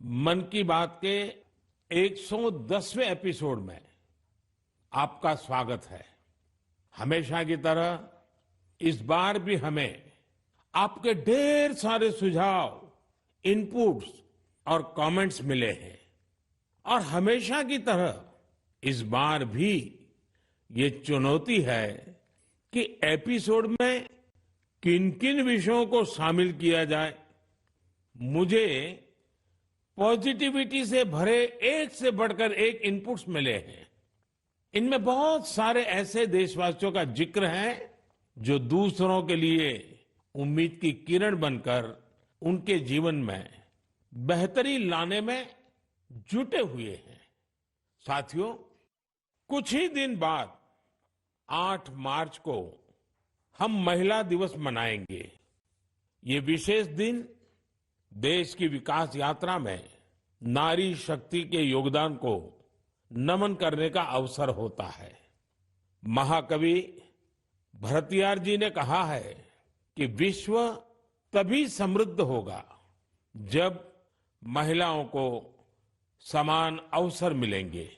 मन की बात के 110वें एपिसोड में आपका स्वागत है। हमेशा की तरह इस बार भी हमें आपके ढेर सारे सुझाव, इनपुट्स और कमेंट्स मिले हैं और हमेशा की तरह इस बार भी ये चुनौती है कि एपिसोड में किन किन विषयों को शामिल किया जाए। मुझे पॉजिटिविटी से भरे एक से बढ़कर एक इनपुट्स मिले हैं। इनमें बहुत सारे ऐसे देशवासियों का जिक्र है जो दूसरों के लिए उम्मीद की किरण बनकर उनके जीवन में बेहतरी लाने में जुटे हुए हैं। साथियों, कुछ ही दिन बाद 8 मार्च को हम महिला दिवस मनाएंगे। ये विशेष दिन देश की विकास यात्रा में नारी शक्ति के योगदान को नमन करने का अवसर होता है। महाकवि भरतियार जी ने कहा है कि विश्व तभी समृद्ध होगा जब महिलाओं को समान अवसर मिलेंगे।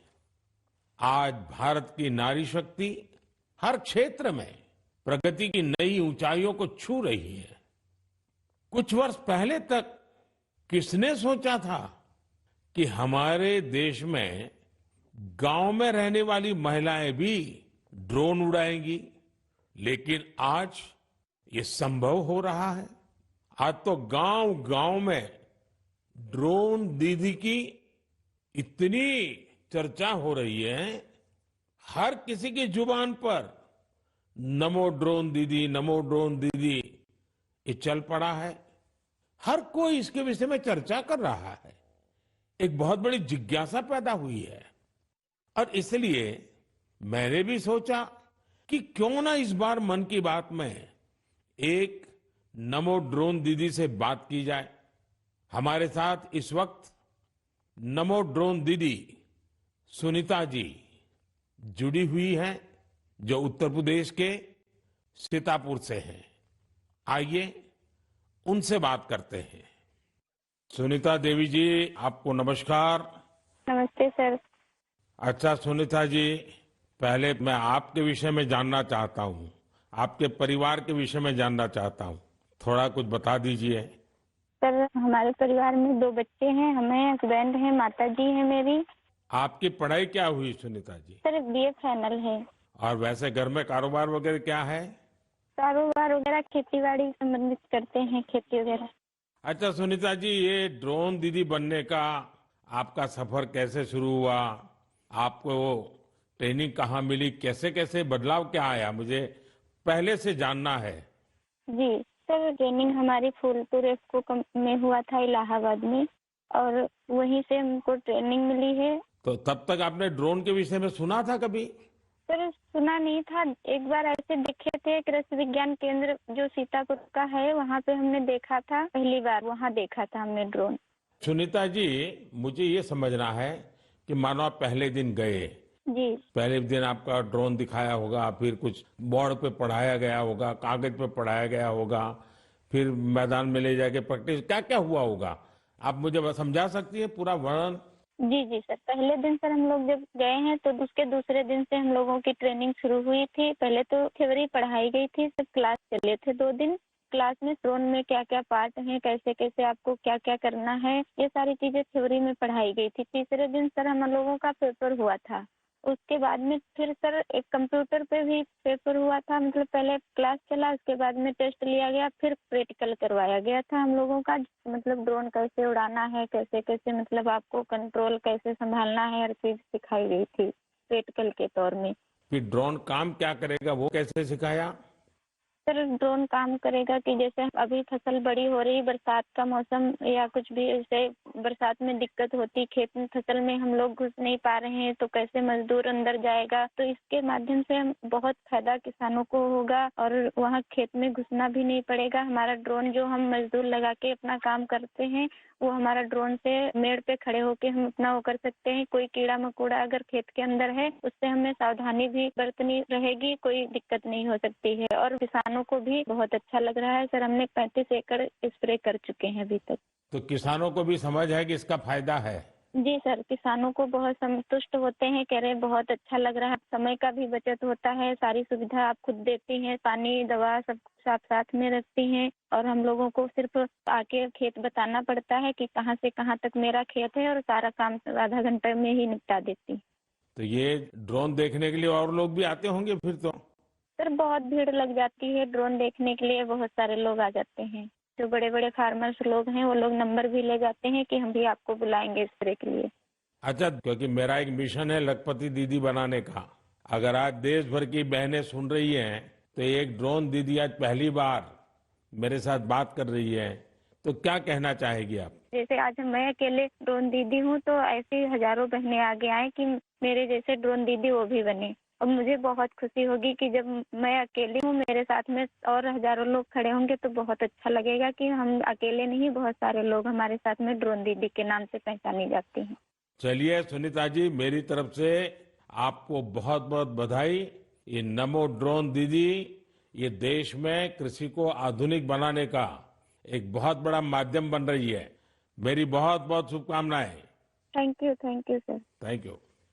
आज भारत की नारी शक्ति हर क्षेत्र में प्रगति की नई ऊंचाइयों को छू रही है। कुछ वर्ष पहले तक किसने सोचा था कि हमारे देश में गांव में रहने वाली महिलाएं भी ड्रोन उड़ाएंगी, लेकिन आज ये संभव हो रहा है। आज तो गांव गांव में ड्रोन दीदी की इतनी चर्चा हो रही है, हर किसी की जुबान पर नमो ड्रोन दीदी, नमो ड्रोन दीदी ये चल पड़ा है। हर कोई इसके विषय में चर्चा कर रहा है। एक बहुत बड़ी जिज्ञासा पैदा हुई है और इसलिए मैंने भी सोचा कि क्यों ना इस बार मन की बात में एक नमो ड्रोन दीदी से बात की जाए। हमारे साथ इस वक्त नमो ड्रोन दीदी सुनीता जी जुड़ी हुई हैं, जो उत्तर प्रदेश के सीतापुर से हैं। आइए उनसे बात करते हैं। सुनीता देवी जी, आपको नमस्कार। नमस्ते सर। अच्छा सुनीता जी, पहले मैं आपके विषय में जानना चाहता हूँ, आपके परिवार के विषय में जानना चाहता हूँ। थोड़ा कुछ बता दीजिए। सर, हमारे परिवार में 2 बच्चे हैं, हमें हस्बैंड हैं, माता जी हैं मेरी। आपकी पढ़ाई क्या हुई Sunita ji? Sir BA final है। और वैसे घर में कारोबार वगैरह क्या है? कारोबार वगैरह खेती बाड़ी संबंधित करते हैं, खेती वगैरह। अच्छा सुनीता जी, ये ड्रोन दीदी बनने का आपका सफर कैसे शुरू हुआ? आपको ट्रेनिंग कहाँ मिली? कैसे कैसे बदलाव क्या आया? मुझे पहले से जानना है। जी सर, ट्रेनिंग हमारी फूलपुर एफको में हुआ था, इलाहाबाद में, और वहीं से हमको ट्रेनिंग मिली है। तो तब तक आपने ड्रोन के विषय में सुना था कभी? सर सुना नहीं था। एक बार ऐसे देखे थे, कृषि विज्ञान केंद्र जो सीतापुर का है, वहाँ पे हमने देखा था, पहली बार वहाँ देखा था हमने ड्रोन। सुनीता जी, मुझे ये समझना है कि मानो आप पहले दिन गए, जी पहले दिन आपका ड्रोन दिखाया होगा, फिर कुछ बोर्ड पे पढ़ाया गया होगा, कागज पे पढ़ाया गया होगा, फिर मैदान में ले जाके प्रैक्टिस, क्या क्या हुआ होगा? आप मुझे समझा सकती है पूरा वर्णन? जी जी सर, पहले दिन सर हम लोग जब गए हैं तो उसके दूसरे दिन से हम लोगों की ट्रेनिंग शुरू हुई थी। पहले तो थ्योरी पढ़ाई गई थी, सब क्लास चले थे 2 दिन। क्लास में ड्रोन में क्या क्या पार्ट हैं, कैसे कैसे आपको क्या क्या करना है, ये सारी चीजें थ्योरी में पढ़ाई गई थी। तीसरे दिन सर हम लोगों का पेपर हुआ था। उसके बाद में फिर सर एक कंप्यूटर पे भी पेपर हुआ था। मतलब पहले क्लास चला, उसके बाद में टेस्ट लिया गया, फिर प्रैक्टिकल करवाया गया था हम लोगों का। मतलब ड्रोन कैसे उड़ाना है, कैसे कैसे मतलब आपको कंट्रोल कैसे संभालना है, हर चीज सिखाई गई थी प्रैक्टिकल के तौर में। फिर ड्रोन काम क्या करेगा वो कैसे सिखाया? सर ड्रोन काम करेगा कि जैसे अभी फसल बड़ी हो रही, बरसात का मौसम या कुछ भी, ऐसे बरसात में दिक्कत होती, खेत में फसल में हम लोग घुस नहीं पा रहे हैं, तो कैसे मजदूर अंदर जाएगा। तो इसके माध्यम से हम बहुत फायदा किसानों को होगा और वहाँ खेत में घुसना भी नहीं पड़ेगा। हमारा ड्रोन जो हम मजदूर लगा के अपना काम करते हैं, वो हमारा ड्रोन से मेड़ पे खड़े होके हम अपना वो कर सकते हैं। कोई कीड़ा मकोड़ा अगर खेत के अंदर है, उससे हमें सावधानी भी बरतनी रहेगी, कोई दिक्कत नहीं हो सकती है। और किसानों किसानों को भी बहुत अच्छा लग रहा है सर। हमने 35 एकड़ स्प्रे कर चुके हैं अभी तक। तो किसानों को भी समझ है कि इसका फायदा है। जी सर, किसानों को बहुत संतुष्ट होते हैं, कह रहे बहुत अच्छा लग रहा है, समय का भी बचत होता है, सारी सुविधा आप खुद देती हैं, पानी दवा सब साथ साथ में रखती हैं और हम लोगों को सिर्फ आके खेत बताना पड़ता है कि कहाँ से कहाँ तक मेरा खेत है और सारा काम आधा घंटे में ही निपटा देती। तो ये ड्रोन देखने के लिए और लोग भी आते होंगे फिर तो। सर बहुत भीड़ लग जाती है ड्रोन देखने के लिए, बहुत सारे लोग आ जाते हैं। जो बड़े बड़े फार्मर्स लोग हैं वो लोग नंबर भी ले जाते हैं कि हम भी आपको बुलाएंगे स्प्रे के लिए। अच्छा, क्योंकि मेरा एक मिशन है लखपति दीदी बनाने का। अगर आज देश भर की बहनें सुन रही हैं तो एक ड्रोन दीदी आज पहली बार मेरे साथ बात कर रही है, तो क्या कहना चाहेगी आप? जैसे आज मैं अकेले ड्रोन दीदी हूँ तो ऐसी हजारों बहनें आगे आए कि मेरे जैसे ड्रोन दीदी वो भी बने। और मुझे बहुत खुशी होगी कि जब मैं अकेली हूँ, मेरे साथ में और हजारों लोग खड़े होंगे तो बहुत अच्छा लगेगा कि हम अकेले नहीं, बहुत सारे लोग हमारे साथ में ड्रोन दीदी के नाम से पहचानी जाती हैं। चलिए सुनीता जी, मेरी तरफ से आपको बहुत बहुत बधाई। ये नमो ड्रोन दीदी ये देश में कृषि को आधुनिक बनाने का एक बहुत बड़ा माध्यम बन रही है। मेरी बहुत बहुत शुभकामनाएं। Thank you sir. Thank you.